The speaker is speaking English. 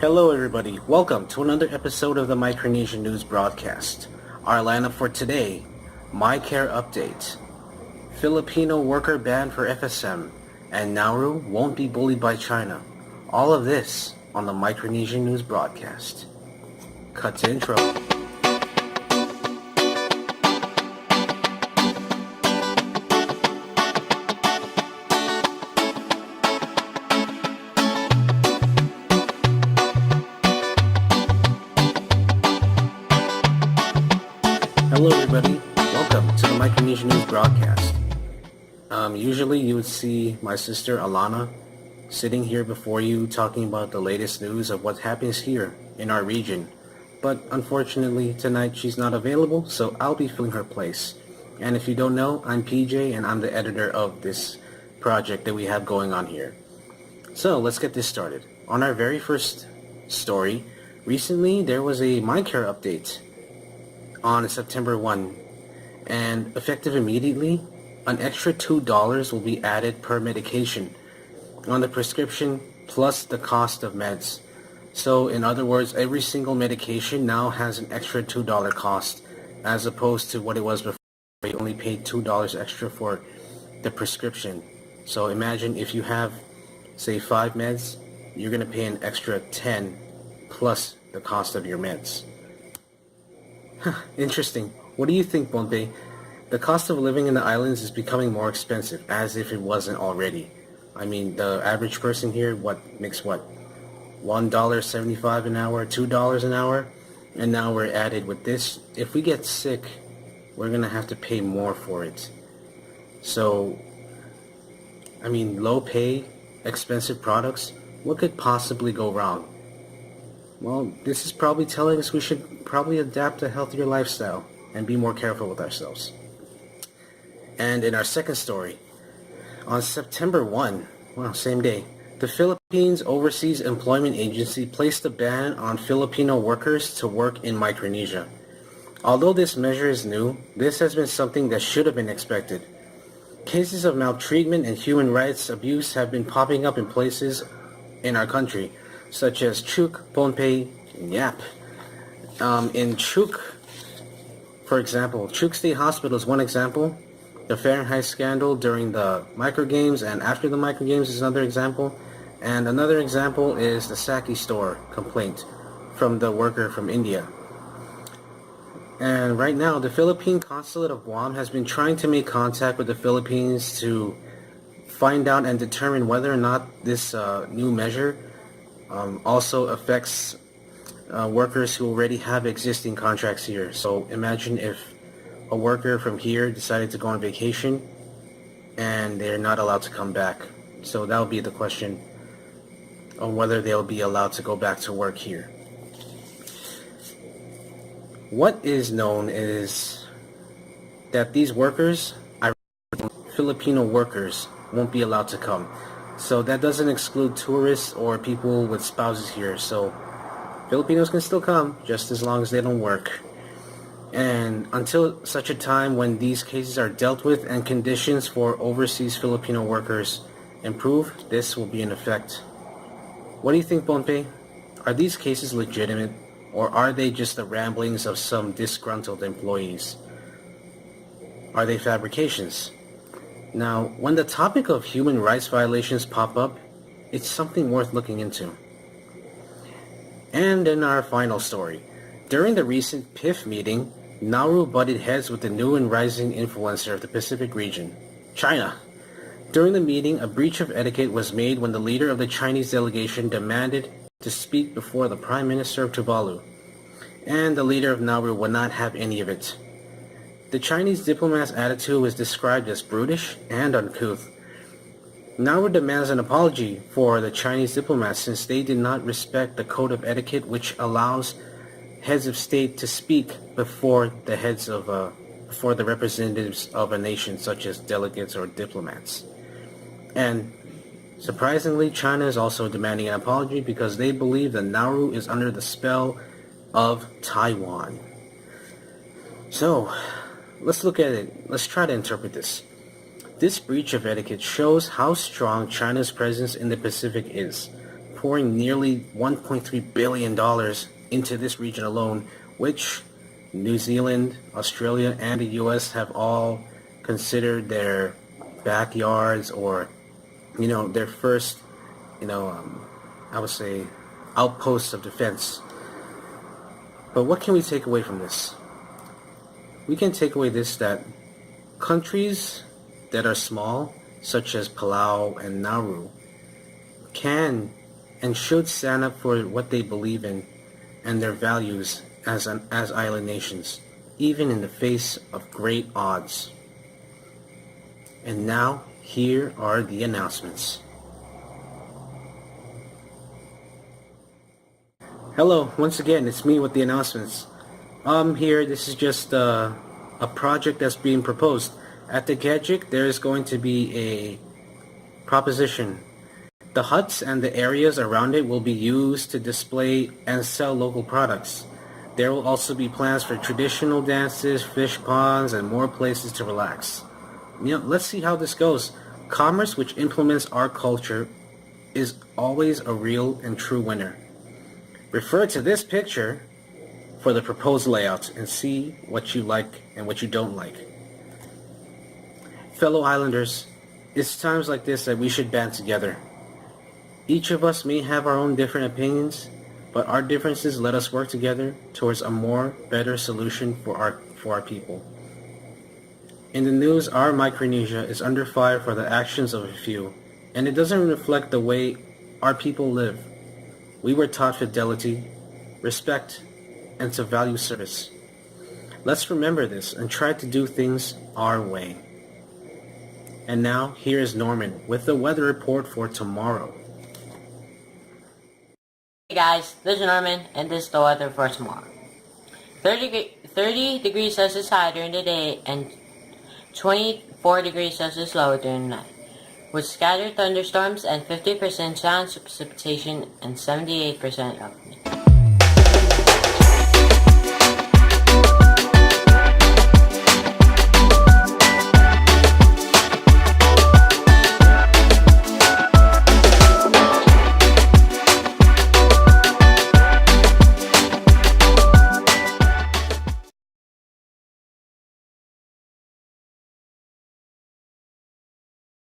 Hello everybody, welcome to another episode of the Micronesian News Broadcast. Our lineup for today: Micare update, Filipino worker banned for FSM, and Nauru won't be bullied by China. All of this on the Micronesian News Broadcast. Cut to intro. Hello everybody, welcome to the Micronesian News Broadcast. Usually you would see my sister Alana sitting here before you talking about the latest news of what happens here in our region. But unfortunately tonight she's not available, so I'll be filling her place. And if you don't know, I'm PJ and I'm the editor of this project that we have going on here. So let's get this started. On our very first story, recently there was a Micare update on September 1, and effective immediately, an extra $2 will be added per medication on the prescription plus the cost of meds. So in other words, every single medication now has an extra $2 cost, as opposed to what it was before. You only paid $2 extra for the prescription. So imagine if you have, say, 5 meds, you're going to pay an extra 10 plus the cost of your meds. Interesting. What do you think, Pohnpei? The cost of living in the islands is becoming more expensive, as if it wasn't already. I mean, the average person here, makes what? $1.75 an hour, $2 an hour? And now we're added with this. If we get sick, we're going to have to pay more for it. So, I mean, low pay, expensive products, what could possibly go wrong? Well, this is probably telling us we should probably adapt a healthier lifestyle and be more careful with ourselves. And in our second story, on September 1, same day, the Philippines Overseas Employment Agency placed a ban on Filipino workers to work in Micronesia. Although this measure is new, this has been something that should have been expected. Cases of maltreatment and human rights abuse have been popping up in places in our country, such as Chuk, Pohnpei, and Yap. In Chuk, for example, Chuk State Hospital is one example. The Fahrenheit scandal during the Micro Games and after the Micro Games is another example. And another example is the Saki store complaint from the worker from India. And right now, the Philippine Consulate of Guam has been trying to make contact with the Philippines to find out and determine whether or not this new measure also affects workers who already have existing contracts here. So imagine if a worker from here decided to go on vacation and they're not allowed to come back. So that'll be the question on whether they'll be allowed to go back to work here. What is known is that these workers, Filipino workers, won't be allowed to come. So that doesn't exclude tourists or people with spouses here. So Filipinos can still come, just as long as they don't work. And until such a time when these cases are dealt with and conditions for overseas Filipino workers improve, this will be in effect. What do you think, Pohnpei? Are these cases legitimate, or are they just the ramblings of some disgruntled employees? Are they fabrications? Now, when the topic of human rights violations pop up, it's something worth looking into. And in our final story, during the recent PIF meeting, Nauru butted heads with the new and rising influencer of the Pacific region, China. During the meeting, a breach of etiquette was made when the leader of the Chinese delegation demanded to speak before the Prime Minister of Tuvalu, and the leader of Nauru would not have any of it. The Chinese diplomat's attitude was described as brutish and uncouth. Nauru demands an apology for the Chinese diplomats since they did not respect the code of etiquette which allows heads of state to speak before the representatives of a nation, such as delegates or diplomats. And surprisingly, China is also demanding an apology because they believe that Nauru is under the spell of Taiwan. So, let's look at it. Let's try to interpret this. This breach of etiquette shows how strong China's presence in the Pacific is, pouring nearly $1.3 billion into this region alone, which New Zealand, Australia, and the US have all considered their backyards, or, their first, I would say, outposts of defense. But what can we take away from this? We can take away this, that countries that are small, such as Palau and Nauru, can and should stand up for what they believe in and their values as island nations, even in the face of great odds. And now, here are the announcements. Hello, once again, it's me with the announcements. Here, this is just a project that's being proposed. At Dekehtik, there is going to be a proposition. The huts and the areas around it will be used to display and sell local products. There will also be plans for traditional dances, fish ponds, and more places to relax. Let's see how this goes. Commerce which implements our culture is always a real and true winner. Refer to this picture for the proposed layout and see what you like and what you don't like. Fellow islanders, it's times like this that we should band together. Each of us may have our own different opinions, but our differences let us work together towards a better solution for our people. In the news, our Micronesia is under fire for the actions of a few, and it doesn't reflect the way our people live. We were taught fidelity, respect, and to value service. Let's remember this and try to do things our way. And now, here is Norman with the weather report for tomorrow. Hey guys, this is Norman, and this is the weather for tomorrow. 30 degrees Celsius high during the day and 24 degrees Celsius low during the night, with scattered thunderstorms and 50% chance of precipitation and 78% of